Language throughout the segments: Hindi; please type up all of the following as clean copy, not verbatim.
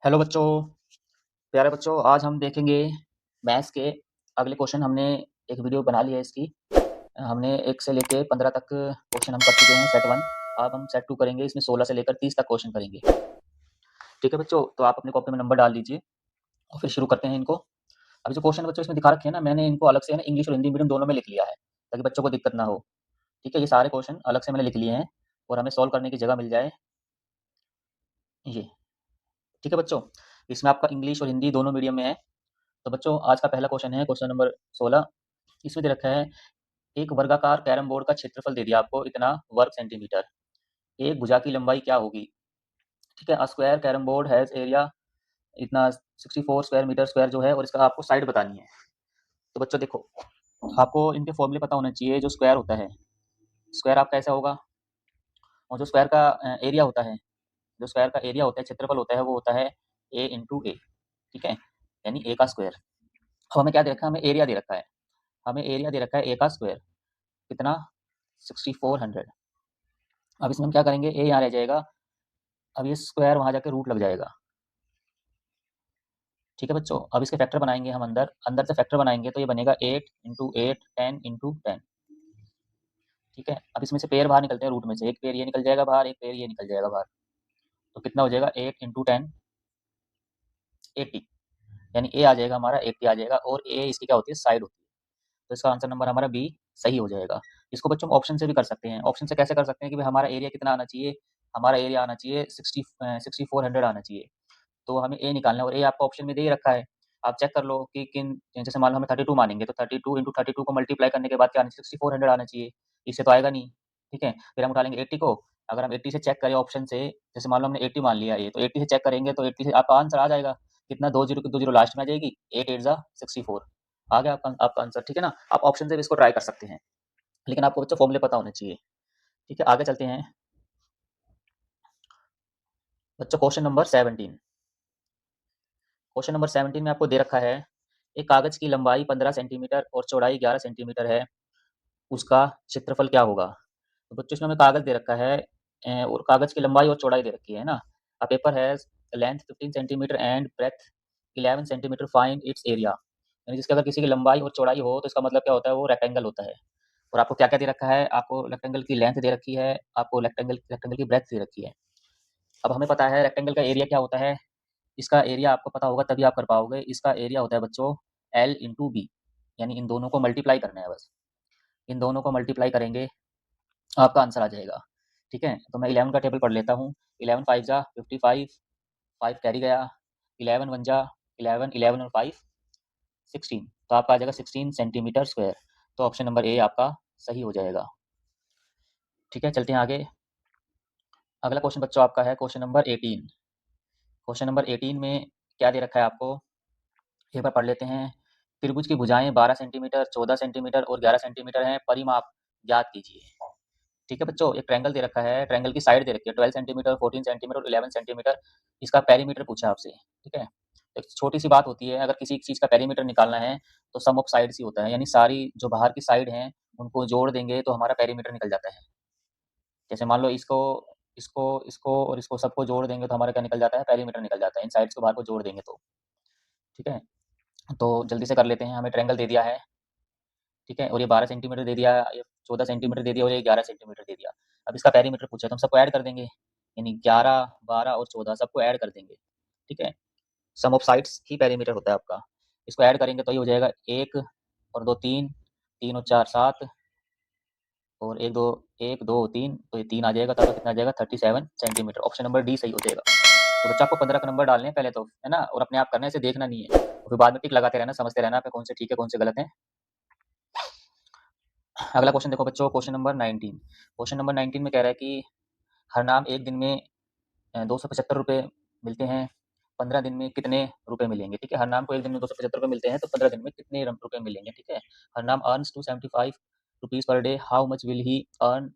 हेलो बच्चों, प्यारे बच्चों, आज हम देखेंगे मैथ्स के अगले क्वेश्चन। हमने एक वीडियो बना ली है इसकी। हमने 1 से लेके 15 तक क्वेश्चन हम कर चुके हैं, सेट 1। अब हम सेट 2 करेंगे, इसमें 16 से लेकर 30 तक क्वेश्चन करेंगे। ठीक है बच्चों, तो आप अपनी कॉपी में नंबर डाल दीजिए और फिर शुरू करते हैं इनको। अभी जो क्वेश्चन बच्चों इसमें दिखा रखे हैं ना, मैंने इनको अलग से है ना इंग्लिश और हिंदी मीडियम दोनों में लिख लिया है, ताकि बच्चों को दिक्कत ना हो। ठीक है, ये सारे क्वेश्चन अलग से मैंने लिख लिए हैं और हमें सॉल्व करने की जगह मिल जाए ये। ठीक है बच्चों, इसमें आपका इंग्लिश और हिंदी दोनों मीडियम में है। तो बच्चों, आज का पहला क्वेश्चन है क्वेश्चन नंबर 16। इसमें दे रखा है, एक वर्गाकार कैरम बोर्ड का क्षेत्रफल दे दिया आपको इतना वर्ग सेंटीमीटर। एक भुजा की लंबाई क्या होगी? ठीक है, square carrom board has area इतना 64 स्क्वायर मीटर स्क्वायर जो है, और इसका आपको साइड बतानी है। तो बच्चों देखो, आपको इनके फॉर्मूले पता होना चाहिए। जो स्क्वायर होता है, स्क्वायर आपका ऐसा होगा, और जो स्क्वायर का एरिया होता है, जो स्क्वायर का एरिया होता है, क्षेत्रफल होता है, वो होता है ए इंटू ए। ठीक है, यानी ए का स्क्वायर। अब हमें क्या दे रखा है? हमें एरिया दे रखा है। हमें एरिया दे रखा है ए का स्क्वायर कितना, 6400। अब इसमें हम क्या करेंगे, ए यहाँ रह जाएगा। अब ये स्क्वायर वहाँ जाके रूट लग जाएगा। ठीक है बच्चों, अब इसके फैक्टर बनाएंगे हम। अंदर अंदर से फैक्टर बनाएंगे तो ये बनेगा 8 इंटू 8, 10 इंटू 10। ठीक है, अब इसमें से पेयर बाहर निकलते हैं, रूट में से एक पेयर ये निकल जाएगा बाहर, एक पेयर ये निकल जाएगा बाहर। तो कितना हो जाएगा, 8 इंटू 10, 80। यानी ए आ जाएगा हमारा 80 आ जाएगा, और ए इसकी क्या होती है, साइड होती है। तो इसका आंसर नंबर हमारा बी सही हो जाएगा। इसको बच्चों हम ऑप्शन से भी कर सकते हैं। ऑप्शन से कैसे कर सकते हैं कि भाई हमारा एरिया कितना आना चाहिए? हमारा एरिया आना चाहिए 6400 आना चाहिए। तो हमें ए निकालना है, और ए आपको ऑप्शन में दे ही रखा है। आप चेक कर लो कि किन, जैसे मान लो हमें 32 मानेंगे, तो 32 इंटू 32 को मल्टीप्लाई करने के बाद क्या आना चाहिए, 6400 आना चाहिए। इससे तो आएगा नहीं। ठीक है, फिर हम उठा लेंगे 80 को। अगर हम 80 से चेक करें ऑप्शन से, जैसे मान लो हमने 80 मान लिया ये, तो 80 से चेक करेंगे तो 80 से आपका आंसर आ जाएगा कितना, 20 की 20 लास्ट में आ जाएगी, 8 8 जा 64। आ गया आपका आंसर। ठीक है ना, आप ऑप्शन से भी इसको ट्राई कर सकते हैं, लेकिन आपको बच्चों फॉर्मूले पता होने चाहिए। ठीक है, आगे चलते हैं बच्चों। Question number 17। क्वेश्चन नंबर 17 में आपको दे रखा है, एक कागज की लंबाई 15 सेंटीमीटर और चौड़ाई 11 सेंटीमीटर है, उसका क्षेत्रफल क्या होगा? तो बच्चों इसमें हमें कागज दे रखा है, और कागज की लंबाई और चौड़ाई दे रखी है ना। A paper has length 15 centimetre and breadth 11 centimetre, find its area. यानी जिसकी अगर किसी की लंबाई और चौड़ाई हो तो इसका मतलब क्या होता है, वो रेक्टेंगल होता है। और आपको क्या क्या दे रखा है? आपको रेक्टेंगल की लेंथ दे रखी है, आपको रेक्टेंगल रेक्टेंगल की ब्रेथ दे रखी है। अब हमें पता है रेक्टेंगल का एरिया क्या होता है। इसका एरिया आपको पता होगा तभी आप कर पाओगे। इसका एरिया होता है बच्चों एल इंटू बी, यानी इन दोनों को मल्टीप्लाई करना है बस। इन दोनों को मल्टीप्लाई करेंगे, आपका आंसर आ जाएगा। ठीक है, तो मैं 11 का टेबल पढ़ लेता हूँ। 11 5 जा 55, 5 कैरी गया, 11 1 जा 11, 11 और 5 16, तो आपका आ जाएगा 16 सेंटीमीटर स्क्वायर। तो ऑप्शन नंबर ए आपका सही हो जाएगा। ठीक है, चलते हैं आगे। अगला क्वेश्चन बच्चों आपका है क्वेश्चन नंबर 18। क्वेश्चन नंबर 18 में क्या दे रखा है आपको, एक बार पढ़ लेते हैं। त्रिभुज की भुजाएं 12 सेंटीमीटर, 14 सेंटीमीटर और 11 सेंटीमीटर हैं, परिमाप ज्ञात कीजिए। ठीक है बच्चों, एक ट्रायंगल दे रखा है, ट्रायंगल की साइड दे रखी है 12 सेंटीमीटर, 14 सेंटीमीटर और 11 सेंटीमीटर। इसका पेरीमीटर पूछा है आपसे। ठीक है, एक छोटी सी बात होती है, अगर किसी चीज़ का पेरीमीटर निकालना है तो सम ऑफ साइड्स ही होता है, यानी सारी जो बाहर की साइड हैं उनको जोड़ देंगे तो हमारा पेरीमीटर निकल जाता है। जैसे मान लो इसको, इसको, इसको और इसको सबको जोड़ देंगे तो हमारा क्या निकल जाता है, पेरीमीटर निकल जाता है। इन साइड्स को बाहर को जोड़ देंगे तो। ठीक है, तो जल्दी से कर लेते हैं। हमें ट्रायंगल दे दिया है, ठीक है, और ये 12 सेंटीमीटर दे दिया, ये 14 सेंटीमीटर दे दिया, और ये 11 सेंटीमीटर दे दिया। अब इसका पेरीमीटर पूछा तो हम सबको ऐड कर देंगे, यानी 11 12 और 14 सबको ऐड कर देंगे। ठीक है, सम ऑफ साइड्स ही पेरीमीटर होता है आपका। इसको ऐड करेंगे तो ये हो जाएगा 1 और 2 3, 3 और 4 7, और 1 2 3, तो ये 3 आ जाएगा, तो आपका कितना आ जाएगा 37 सेंटीमीटर। ऑप्शन नंबर डी सही हो जाएगा। तो बच्चा आपको 15 का नंबर डालने हैं पहले तो, है ना, और अपने आप करना है, इसे देखना नहीं है, और फिर बाद में टिक लगाते रहना, समझते रहना पे कौन से ठीक है कौन से गलत है। अगला क्वेश्चन देखो बच्चों, क्वेश्चन नंबर 19। क्वेश्चन नंबर 19 में कह रहा है कि हर नाम एक दिन में 275 रुपये मिलते हैं, 15 दिन में कितने रुपए मिलेंगे? ठीक है, हर नाम को एक दिन में 275 रुपये मिलते हैं, तो 15 दिन में कितने रुपए मिलेंगे? ठीक है, हर नाम earns 275 rupees per day, how much will he earn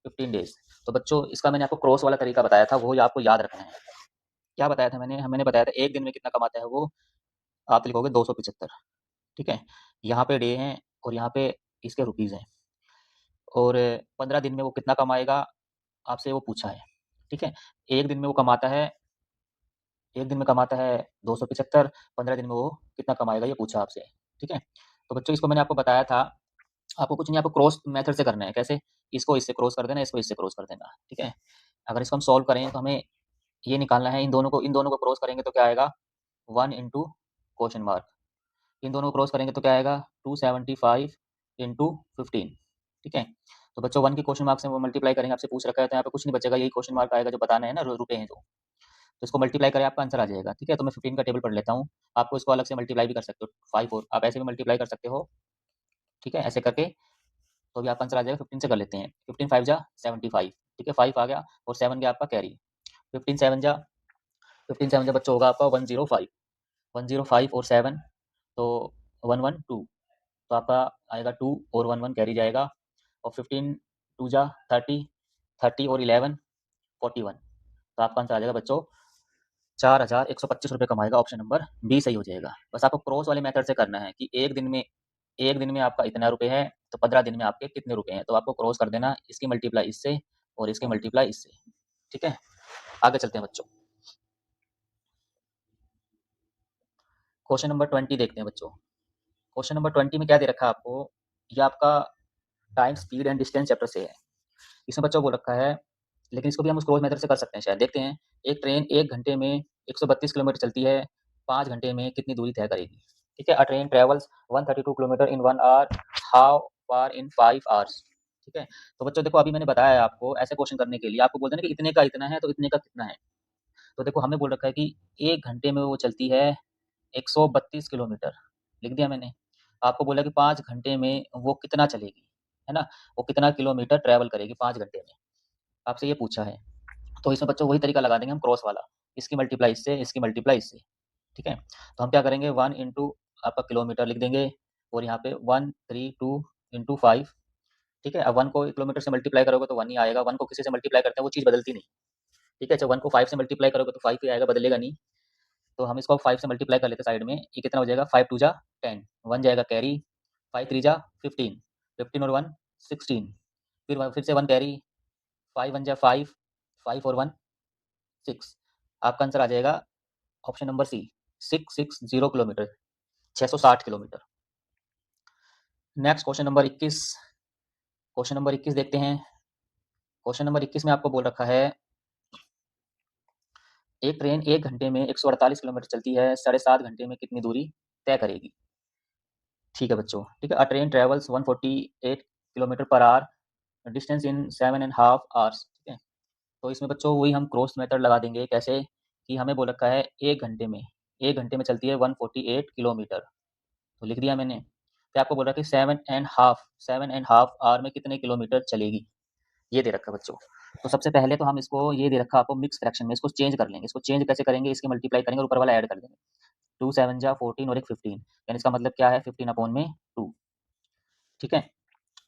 15 days. तो बच्चों इसका मैंने आपको क्रॉस वाला तरीका बताया था, वो आपको याद रखना है। क्या बताया था मैंने बताया था एक दिन में कितना कमाता है वो, आप लिखोगे 275। ठीक है, यहाँ पे डे हैं और यहाँ पे इसके रुपीज़ हैं, और 15 दिन में वो कितना कमाएगा आपसे वो पूछा है। ठीक है, एक दिन में वो कमाता है एक दिन में कमाता है 275, 15 दिन में वो कितना कमाएगा ये पूछा आपसे, ठीक है। तो बच्चों इसको मैंने आपको बताया था, आपको कुछ नहीं, आपको क्रॉस मेथड से करना है। कैसे? इसको इससे क्रॉस कर देना, इसको इससे क्रॉस कर देना, ठीक है। अगर इसको हम सॉल्व करें तो हमें ये निकालना है, इन दोनों को क्रॉस करेंगे तो क्या आएगा, 1 इंटू क्वेश्चन मार्क, इन दोनों को क्रॉस करेंगे तो क्या आएगा, 275 इंटू 15, ठीक है। तो बच्चों 1 की क्वेश्चन मार्क से वो मल्टीप्लाई करेंगे, आपसे पूछ रखा है तो यहाँ पे कुछ नहीं बचेगा, यही क्वेश्चन मार्क आएगा जो बताना है ना, रुपए हैं जो, तो इसको मल्टीप्लाई करें आपका आंसर आ जाएगा, ठीक है। तो मैं 15 का टेबल पढ़ लेता हूँ, आपको इसको अलग से मल्टीप्लाई भी कर सकते हो, 5 और आप ऐसे भी मल्टीप्लाई कर सकते हो, ठीक है, ऐसे करके तो भी आपका आंसर आ जाएगा। 15 से कर लेते हैं, 15 5 जा 75, ठीक है, 5 आ गया और 7 गया आपका कैरी, 15 7 जा बच्चों होगा आपका 105, 105 और 7 तो 112, तो आपका आएगा 2 और 11 कैरी जाएगा, और 15 2 जा 30, 30 और 11 41, तो आपका आंसर आ जाएगा बच्चों 4125 रुपये कमाएगा, ऑप्शन नंबर बी सही हो जाएगा। बस आपको क्रॉस वाले मेथड से करना है कि एक दिन में आपका इतना रुपए है तो 15 दिन में आपके कितने रुपए हैं, तो आपको क्रॉस कर देना, इसकी मल्टीप्लाई इससे और इसकी मल्टीप्लाई इससे, ठीक है। आगे चलते हैं बच्चों, क्वेश्चन नंबर 20 देखते हैं बच्चों। क्वेश्चन नंबर 20 में क्या दे रखा है आपको, ये आपका time speed and distance chapter से है। इसमें बच्चों बोल रखा है, लेकिन इसको भी हम क्रॉस मेथड से कर सकते हैं शायद, देखते हैं। एक ट्रेन 1 घंटे में 132 किलोमीटर चलती है, 5 घंटे में कितनी दूरी तय करेगी, ठीक है। A train travels 132 kilometre in 1 hour, how far in 5 hours, ठीक है। तो बच्चों देखो, अभी मैंने बताया है आपको, ऐसे क्वेश्चन करने के लिए आपको बोलते हैं ना कि इतने का इतना है तो इतने का कितना है। तो देखो हमें बोल रखा है कि 1 घंटे में वो चलती है 132 किलोमीटर, लिख दिया मैंने। आपको बोला कि 5 घंटे में वो कितना चलेगी, है ना, वो कितना किलोमीटर ट्रैवल करेगी 5 घंटे में, आपसे ये पूछा है। तो इसमें बच्चों वही तरीका लगा देंगे हम, क्रॉस वाला, इसकी मल्टीप्लाई इससे, इसकी मल्टीप्लाई इससे, ठीक है। तो हम क्या करेंगे, 1 इंटू आपका किलोमीटर लिख देंगे, और यहाँ पे 132 इंटू 5, ठीक है। अब 1 को किलोमीटर से मल्टीप्लाई करोगे तो 1 ही आएगा, 1 को किसी से मल्टीप्लाई करते हैं वो चीज़ बदलती नहीं, ठीक है। जब 1 को 5 से मल्टीप्लाई करोगे तो 5 ही आएगा, बदलेगा नहीं। तो हम इसको 5 से मल्टीप्लाई कर लेते हैं साइड में, ये कितना हो जाएगा, 5 2 जा 10, 1 जाएगा कैरी, 5 3 जा 15, 15 और 1 16, फिर से 1 कैरी, 5 1 जा 5, 5 और 1 6, आपका आंसर आ जाएगा option number C, 660 kilometre, 660 kilometre. Next question number 21 देखते हैं। क्वेश्चन नंबर 21 में आपको बोल रखा है, एक ट्रेन 1 घंटे में 148 किलोमीटर चलती है, 7.5 घंटे में कितनी दूरी तय करेगी, ठीक है बच्चों, ठीक है। A train travels 148 kilometre per hour, distance in 7.5 hours, ठीक है। तो इसमें बच्चों वही हम क्रॉस मेथड लगा देंगे, कैसे कि हमें बोल रखा है 1 घंटे में चलती है 148 किलोमीटर, तो लिख दिया मैंने। फिर आपको बोल रहा है कि 7.5 आवर में कितने किलोमीटर चलेगी, ये दे रखा है बच्चों। तो सबसे पहले तो हम इसको, ये दे रखा है आपको मिक्स फ्रैक्शन में, इसको चेंज कर लेंगे। इसको चेंज कैसे करेंगे, इसके मल्टीप्लाई करेंगे और ऊपर वाला ऐड कर देंगे, 2 7 जा 14 और एक 15, यानी इसका मतलब क्या है, 15 अपॉन में 2, ठीक है।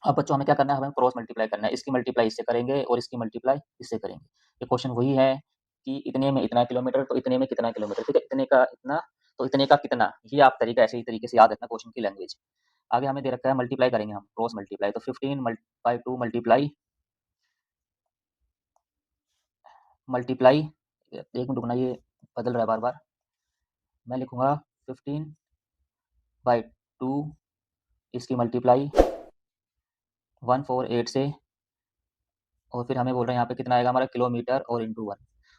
अब बच्चों हमें क्या करना है, हमें क्रॉस मल्टीप्लाई करना है, इसकी मल्टीप्लाई इससे करेंगे और इसकी मल्टीप्लाई इससे करेंगे। ये क्वेश्चन वही है कि इतने में इतना किलोमीटर तो इतने में कितना किलोमीटर, ठीक है, इतने का इतना तो इतने का कितना, ये आप तरीका ऐसे ही तरीके से याद रखना क्वेश्चन की लैंग्वेज। आगे हमें दे रखा है मल्टीप्लाई करेंगे हम, क्रॉस मल्टीप्लाई, तो 15 बाई 2 मल्टीप्लाई, एक मिनट रुकना, ये बदल रहा है बार बार, मैं लिखूंगा 15/2, इसकी मल्टीप्लाई 148 से, और फिर हमें बोल रहे हैं यहाँ पे कितना आएगा हमारा, किलोमीटर और इंटू 1।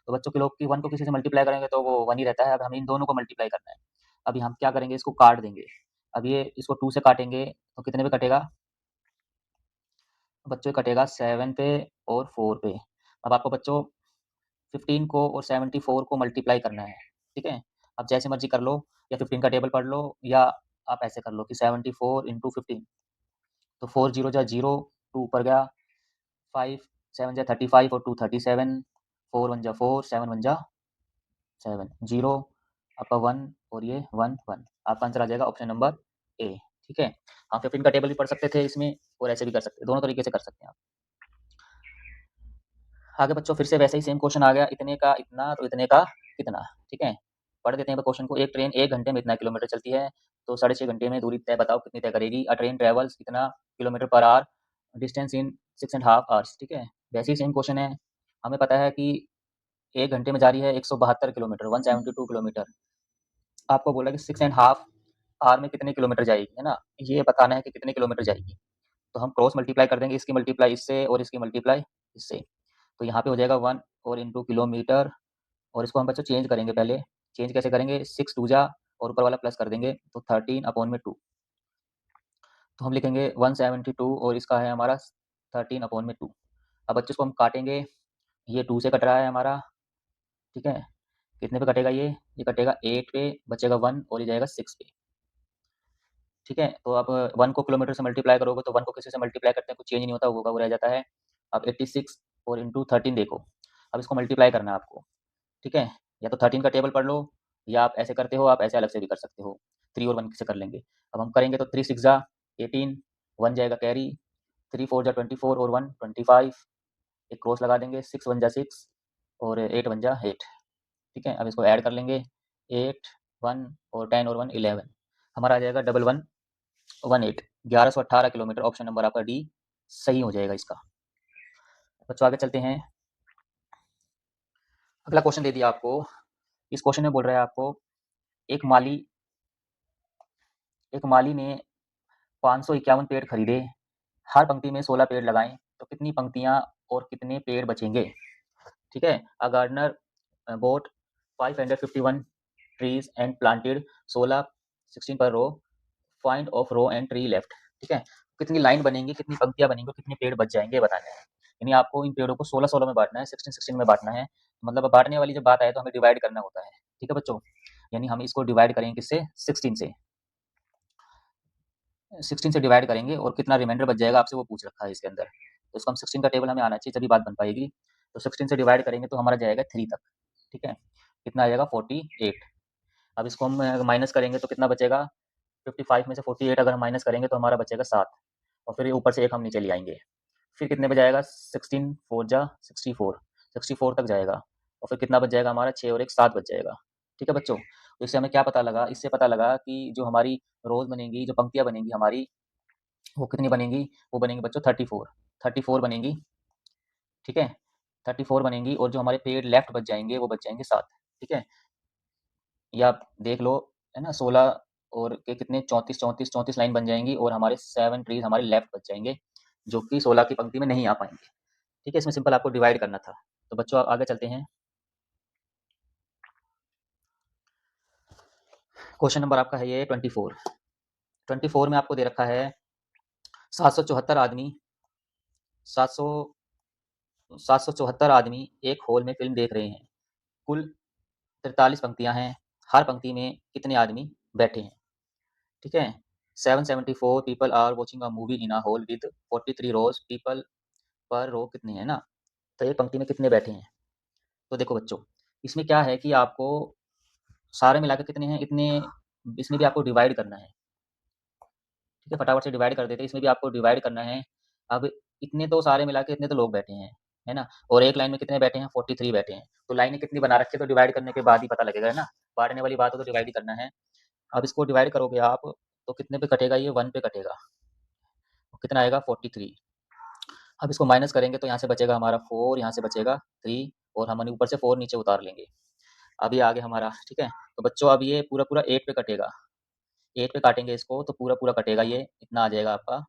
तो बच्चों किलो की 1 को किसी से मल्टीप्लाई करेंगे तो वो 1 ही रहता है, अब हमें इन दोनों को मल्टीप्लाई करना है। अभी हम क्या करेंगे, इसको काट देंगे। अब ये इसको 2 से काटेंगे तो कितने पे कटेगा बच्चों, कटेगा 7 पे और 4 पे। अब आपको बच्चों 15 को और 74 को मल्टीप्लाई करना है, ठीक है। आप जैसे मर्जी कर लो, या 15 का टेबल पढ़ लो, या आप ऐसे कर लो कि 74 इंटू 15, तो 4 जीरो जा जीरो, 2 ऊपर गया, 5 7 जा 35 और 2 37, 4 1 जा 4, 7 1 जा 7, जीरो, आपका 1 और ये 1 1, आपका आंसर आ जाएगा ऑप्शन नंबर ए, ठीक है। हम 15 का टेबल भी पढ़ सकते थे इसमें, और ऐसे भी कर सकते हैं, दोनों तरीके से कर सकते हैं आप। आगे बच्चों फिर से वैसे ही सेम क्वेश्चन आ गया, इतने का इतना तो इतने का कितना, ठीक है। पढ़ देते हैं क्वेश्चन को, एक ट्रेन 1 घंटे में इतना किलोमीटर चलती है, तो 6.5 घंटे में दूरी तय बताओ कितनी तय करेगी। अ ट्रेन ट्रेवल्स कितना kilometre per hour, distance in 6.5 hours, ठीक है। वैसे ही सेम क्वेश्चन है, हमें पता है कि 1 घंटे में जा रही है 172 किलोमीटर, 172 किलोमीटर। आपको बोला कि 6 एंड हाफ आवर में कितने किलोमीटर जाएगी, है ना? ये बताना है कि कितने किलोमीटर जाएगी। तो हम क्रॉस मल्टीप्लाई कर देंगे, इसकी मल्टीप्लाई इससे और इसकी मल्टीप्लाई इससे। तो यहाँ पे हो जाएगा 1 और इंटू किलोमीटर, और इसको हम बच्चों चेंज करेंगे पहले। चेंज कैसे करेंगे? 6 2 जा और ऊपर वाला प्लस कर देंगे, तो 13/2। तो हम लिखेंगे 172 और इसका है हमारा 13/2। अब बच्चों इसको हम काटेंगे, ये 2 से कट रहा है हमारा, ठीक है? कितने पे कटेगा ये? ये कटेगा 8 पे, बचेगा 1 और ये जाएगा 6 पे, ठीक है? तो अब 1 को किलोमीटर से मल्टीप्लाई करोगे तो 1 को किसी से मल्टीप्लाई करते हैं, कुछ चेंज नहीं होता, वो रह जाता है। अब 86 और इंटू 13 देखो, अब इसको मल्टीप्लाई करना है आपको, ठीक है? या तो 13 का टेबल पढ़ लो, या आप ऐसे करते हो, आप ऐसे अलग से भी कर सकते हो। 3 और 1 से कर लेंगे। अब हम करेंगे तो 3 6 जा 18, 1 जाएगा कैरी, 3 4 जा 24 और 1 25, एक क्रॉस लगा देंगे, 6 1 जा 6 और 8 1 जा 8, ठीक है? अब इसको ऐड कर लेंगे, 8 1 और 10 और 1 11, हमारा आ जाएगा 1118, 1118 किलोमीटर। ऑप्शन नंबर आपका डी सही हो जाएगा इसका। बच्चों आगे चलते हैं। अगला क्वेश्चन दे दिया आपको। इस क्वेश्चन में बोल रहा है आपको, एक माली एक माली ने 551 पेड़ खरीदे, हर पंक्ति में 16 पेड़ लगाएं, तो कितनी पंक्तियां और कितने पेड़ बचेंगे? ठीक है? A gardener bought 551 trees and planted 16 per row, find of row and tree left। ठीक है? कितनी लाइन बनेंगी, कितनी पंक्तियां बनेंगी, कितने पेड़ बच जाएंगे, बताना है। यानी आपको इन पेड़ों को 16-16 में बांटना है, 16-16 में बांटना है। मतलब बांटने वाली जब बात आए तो हमें डिवाइड करना होता है, ठीक है बच्चों? यानी हम इसको डिवाइड करेंगे किससे? 16 से। 16 से डिवाइड करेंगे और कितना रिमाइंडर बच जाएगा आपसे वो पूछ रखा है इसके अंदर। तो इसको हम 16 का टेबल हमें आना चाहिए, तभी बात बन पाएगी। तो 16 से डिवाइड करेंगे तो हमारा जाएगा 3 तक, ठीक है? कितना आ जाएगा? 48। अब इसको हम माइनस करेंगे तो कितना बचेगा? 55 में से 48 अगर हम माइनस करेंगे तो हमारा बचेगा 7, और फिर ऊपर से एक हम नीचे ले आएंगे। फिर कितने बच जाएगा? 16 4 जा 64, 64 तक जाएगा, और फिर कितना बच जाएगा हमारा? 6 और 1 7 बच जाएगा, ठीक है बच्चों? तो इससे हमें क्या पता लगा? इससे पता लगा कि जो हमारी रोज बनेंगी, जो पंक्तियां बनेंगी हमारी, वो कितनी बनेंगी? वो बनेंगी बच्चों 34, 34 बनेंगी, ठीक है? 34 बनेंगी, और जो हमारे पेड़ लेफ्ट बच जाएंगे वो बच जाएंगे 7, ठीक है? या आप देख लो, है ना? 16 और के कितने? 34 34 34 लाइन बन जाएंगी, और हमारे 7 ट्रीज हमारे लेफ्ट बच जाएंगे, जो कि 16 की पंक्ति में नहीं आ पाएंगे, ठीक है? इसमें सिंपल आपको डिवाइड करना था। तो बच्चों आप आगे चलते हैं। क्वेश्चन नंबर आपका है ये 24। 24 में आपको दे रखा है 774 आदमी 700 774 आदमी एक हॉल में फिल्म देख रहे हैं। कुल 43 पंक्तियां हैं, हर पंक्ति में कितने आदमी बैठे हैं? ठीक है? 774 people are watching a movie in a hall with 43 rows, people per row कितने हैं ना? तो एक पंक्ति में कितने बैठे हैं? तो देखो बच्चों, इसमें क्या है कि आपको सारे मिलाकर कितने हैं इतने, इसमें भी आपको डिवाइड करना है, ठीक है? फटाफट से डिवाइड कर देते हैं, इसमें भी आपको डिवाइड करना है। अब इतने तो सारे मिला के इतने तो लोग बैठे हैं, है ना? और एक लाइन में कितने बैठे हैं? 43 बैठे हैं। तो लाइनें कितनी बना रखी है, तो डिवाइड करने के बाद ही पता लगेगा, है ना? बांटने वाली बात हो तो डिवाइड ही करना है। अब इसको डिवाइड करोगे आप, तो कितने पे कटेगा? ये 1 पे कटेगा। कितना आएगा? 43। अब इसको माइनस करेंगे तो यहाँ से बचेगा हमारा 4, यहाँ से बचेगा 3, और हम ऊपर से 4 नीचे उतार लेंगे। अब ये आ गया हमारा, ठीक है? तो बच्चों अब ये पूरा-पूरा 8 पे कटेगा। 8 पे काटेंगे इसको तो पूरा-पूरा कटेगा, ये इतना आ जाएगा आपका,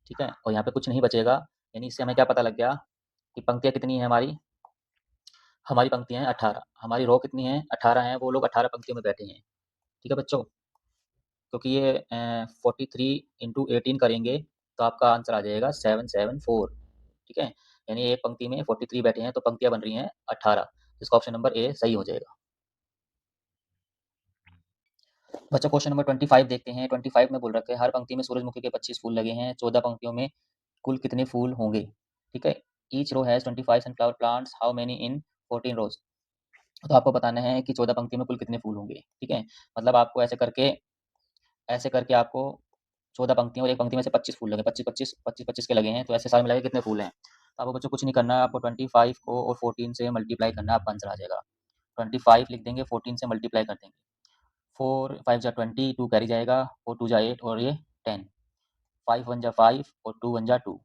ठीक है? और यहाँ पे कुछ नहीं बचेगा। यानी इससे हमें क्या पता लग गया कि पंक्तियाँ कितनी हैं हमारी? हमारी पंक्तियाँ हैं 18, हमारी रो कितनी है? 18 हैं, वो लोग 18 पंक्तियों में बैठे हैं, ठीक है बच्चों? क्योंकि ये 43 इंटू 18 करेंगे तो आपका आंसर आ जाएगा 774, ठीक है? यानी एक पंक्ति में 43 बैठे हैं, तो पंक्तियाँ बन रही हैं 18। इसका ऑप्शन नंबर ए सही हो जाएगा। बच्चों क्वेश्चन नंबर 25 देखते हैं। 25 में बोल रखा है, हर पंक्ति में सूरजमुखी के 25 फूल लगे हैं, 14 पंक्तियों में कुल कितने फूल होंगे? ठीक है? Each row has 25 sunflower plants, how many in 14 rows? तो आपको बताना है कि 14 पंक्ति में कुल कितने फूल होंगे, ठीक है? मतलब आपको ऐसे करके आपको 14 पंक्तियों और एक पंक्ति में से 25 फूल लगे, 25-25 25-25 के लगे हैं, तो ऐसे सारे मिला के कितने फूल हैं? तो आपको बच्चों कुछ नहीं करना है, आपको 25 को और 14 से मल्टीप्लाई करना है, आपका आंसर आ जाएगा। 25 लिख देंगे, 14 से मल्टीप्लाई कर देंगे। 4 5 जा 20, 2 कैरी जाएगा, 4 2 जा 8 और ये 10, 5 1 जा 5 और 2 1 जा 2,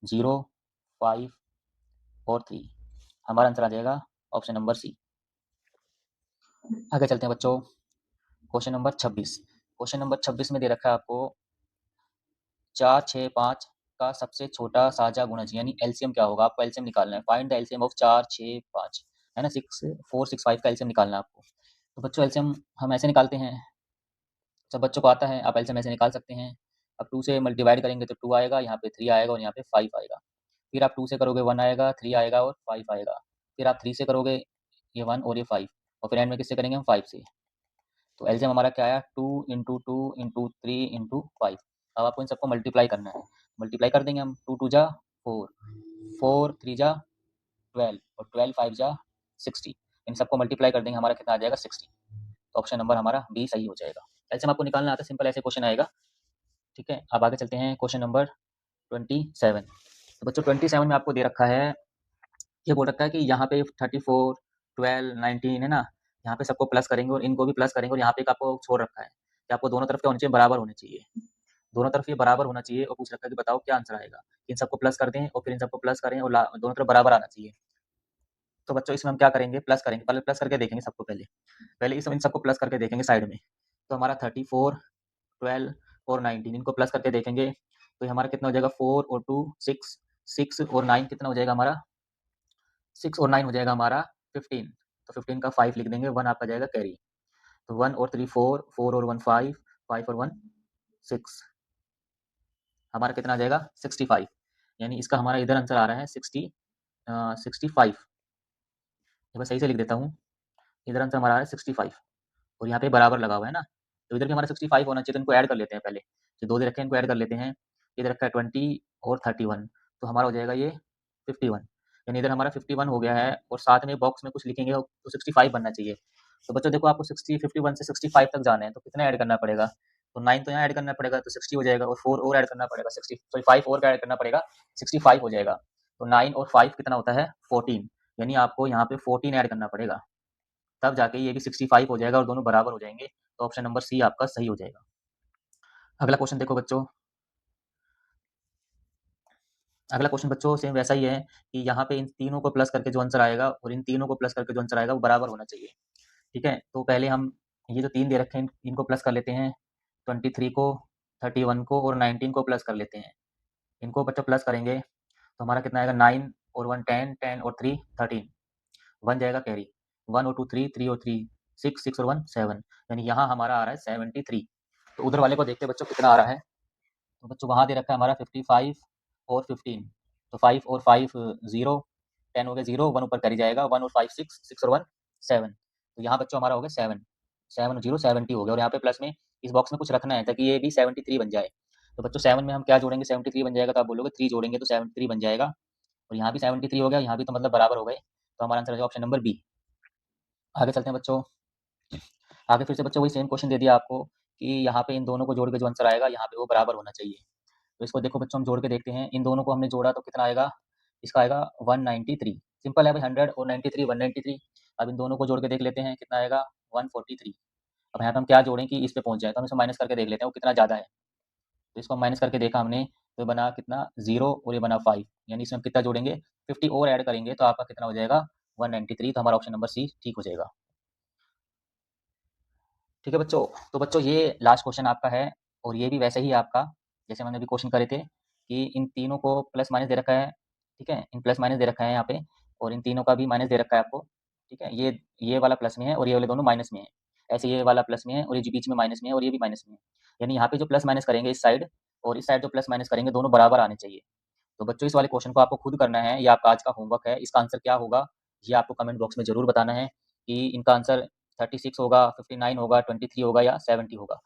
0 5 और 3, हमारा आंसर आ जाएगा ऑप्शन नंबर सी। आगे चलते हैं बच्चों, क्वेश्चन नंबर 26। क्वेश्चन नंबर 26 में दे रखा है आपको 4, 6, 5 का सबसे छोटा साझा गुणज यानी एलसीएम क्या होगा, आपको एलसीएम निकालना है। फाइंड द एलसीएम ऑफ 4, 6, 5 है ना, 6, 4, 6, 5 का एलसीएम निकालना है आपको। तो बच्चों एलसीएम हम ऐसे निकालते हैं, सब बच्चों को आता है, आप एलसीएम ऐसे निकाल सकते हैं। अब 2 से डिवाइड करेंगे तो 2 आएगा, यहाँ पे 3 आएगा और यहाँ पे 5 आएगा। फिर आप 2 से करोगे 1 आएगा, 3 आएगा और 5 आएगा। फिर आप 3 से करोगे ये 1 और ये 5 और फिर एंड में किससे करेंगे हम 5 से। तो एलसीएम हमारा क्या आया 2 इंटू 2 इंटू 3 इंटू 5। अब आपको इन सबको मल्टीप्लाई करना है, मल्टीप्लाई कर देंगे हम। 2 2 जा 4, 4 3 जा 12 और 12 5 जा 60। इन सबको मल्टीप्लाई कर देंगे, हमारा कितना आ जाएगा 60। तो ऑप्शन नंबर हमारा बी सही हो जाएगा। एलसीएम आपको निकालना आता है, सिंपल ऐसे क्वेश्चन आएगा। ठीक है, अब आगे चलते हैं क्वेश्चन नंबर 27। तो बच्चों 27 में आपको दे रखा है, ये बोल रखा है कि यहाँ पे 34, 12, 19 है ना, यहाँ पे सबको प्लस करेंगे और इनको भी प्लस करेंगे और यहाँ पे एक आपको छोड़ रखा है कि आपको दोनों तरफ क्या होने चाहिए, बराबर होने चाहिए। दोनों तरफ ये बराबर होना चाहिए और पूछ रखा है कि बताओ क्या आंसर आएगा। इन सबको प्लस कर दें और फिर इन सबको प्लस करें और दोनों तरफ बराबर आना चाहिए। तो बच्चों इसमें हम क्या करेंगे, प्लस करेंगे। पहले प्लस करके देखेंगे सबको, पहले पहले इस इन सबको प्लस करके देखेंगे साइड में। तो हमारा 34, 12 और 19 इनको प्लस करके देखेंगे तो ये हमारा कितना हो जाएगा 4 और 2 6, 6 और 9 कितना हो जाएगा हमारा 6 और 9 हो जाएगा हमारा 15। तो 15 का 5 लिख देंगे, 1 आपका जाएगा कैरी। तो 1 और 3 4, 4 और 1 5, 5 और 1 6, हमारा कितना आ जाएगा 65। यानी इसका हमारा इधर आंसर आ रहा है 65। मैं सही से लिख देता हूँ, इधर आंसर हमारा आ रहा है 65 और यहाँ पे बराबर लगा हुआ है ना, तो इधर भी हमारा 65 होना चाहिए। तो इनको ऐड कर लेते हैं, पहले जो दो दे रखे हैं इनको ऐड कर लेते हैं। इधर रखा है 20 और 31, तो हमारा हो जाएगा ये 51। यानी इधर हमारा 51 हो गया है और साथ में बॉक्स में कुछ लिखेंगे तो 65 बनना चाहिए। तो बच्चों देखो आपको 51 से 65 तक जाना है तो कितना ऐड करना पड़ेगा, तो 9 तो यहाँ ऐड करना पड़ेगा तो 60 हो जाएगा और 4 और ऐड करना पड़ेगा 60, सॉरी 5 और ऐड करना पड़ेगा 65 हो जाएगा। तो 9 और 5 कितना होता है 14, यानी आपको यहाँ पे 14 ऐड करना पड़ेगा, तब जाके ये भी 65 हो जाएगा और दोनों बराबर हो जाएंगे। तो ऑप्शन नंबर सी आपका सही हो जाएगा। अगला क्वेश्चन देखो बच्चों, अगला क्वेश्चन बच्चों सेम वैसा ही है कि यहाँ पे इन तीनों को प्लस करके जो आंसर आएगा और इन तीनों को प्लस करके जो आंसर आएगा वो बराबर होना चाहिए। ठीक है, तो पहले हम ये जो 3 दे रखे हैं इनको प्लस कर लेते हैं, 23 को, 31 को और 19 को प्लस कर लेते हैं। इनको बच्चों प्लस करेंगे तो हमारा कितना आएगा 9 और 1 10, 10 और 3 13, 1 जाएगा कैरी, 1 और 2 3, 3 और 3 6, 6 और 1 7, यानी यहाँ हमारा आ रहा है 73। तो उधर वाले को देखते हैं बच्चों कितना आ रहा है। तो बच्चों वहाँ दे रखा है हमारा 55 और 15, तो 5 और 5 0, 10 हो गया 0, 1 ऊपर करी जाएगा, 1 और 5 6, 6 और 1 7। तो यहाँ बच्चों हमारा हो गया 7, 7 और 0 70 हो गया और यहाँ पे प्लस में इस बॉक्स में कुछ रखना है ताकि ये भी 73 बन जाए। तो बच्चों 7 में हम क्या जोड़ेंगे, 73 बन जाएगा, तो आप बोलोगे 3 जोड़ेंगे तो 73 बन जाएगा और यहाँ भी 73 हो गया, यहाँ भी तो मतलब बराबर हो गए। तो हमारा आंसर है ऑप्शन नंबर बी। आगे चलते हैं बच्चों, आगे फिर से बच्चों वही सेम क्वेश्चन दे दिया आपको कि यहाँ पे इन दोनों को जोड़ के जो आंसर आएगा यहाँ पे वो बराबर होना चाहिए। तो इसको देखो बच्चों हम जोड़ के देखते हैं, इन दोनों को हमने जोड़ा तो कितना आएगा, इसका आएगा 193। सिंपल है भाई, 100 और 93 193। अब इन दोनों को जोड़ के देख लेते हैं कितना आएगा 143। अब यहाँ पे हम क्या जोड़ें कि इस पे पहुंच जाए, तो हम इसको माइनस करके देख लेते हैं वो कितना ज़्यादा है। तो इसको माइनस करके देखा हमने तो बना कितना 0 और ये बना 5, यानी इसमें कितना जोड़ेंगे 50 और ऐड करेंगे तो आपका कितना हो जाएगा 193। तो हमारा ऑप्शन नंबर सी ठीक हो जाएगा। ठीक है बच्चों, तो बच्चों ये लास्ट क्वेश्चन आपका है और ये भी वैसे ही आपका जैसे मैंने अभी क्वेश्चन करे थे कि इन तीनों को प्लस माइनस दे रखा है। ठीक है, इन प्लस माइनस दे रखा है यहाँ पे और इन तीनों का भी माइनस दे रखा है आपको। ठीक है, ये वाला प्लस में है और ये वाले दोनों माइनस में है, ऐसे ये वाला प्लस में है और ये जो बीच में माइनस में है और ये भी माइनस में है। यानी यहाँ पे जो प्लस माइनस करेंगे इस साइड और इस साइड जो प्लस माइनस करेंगे दोनों बराबर आने चाहिए। तो बच्चों इस वाले क्वेश्चन को आपको खुद करना है, ये आपका आज का होमवर्क है। इसका आंसर क्या होगा ये आपको कमेंट बॉक्स में जरूर बताना है कि इनका आंसर 36 होगा, 59 होगा, 23 होगा या 70 होगा।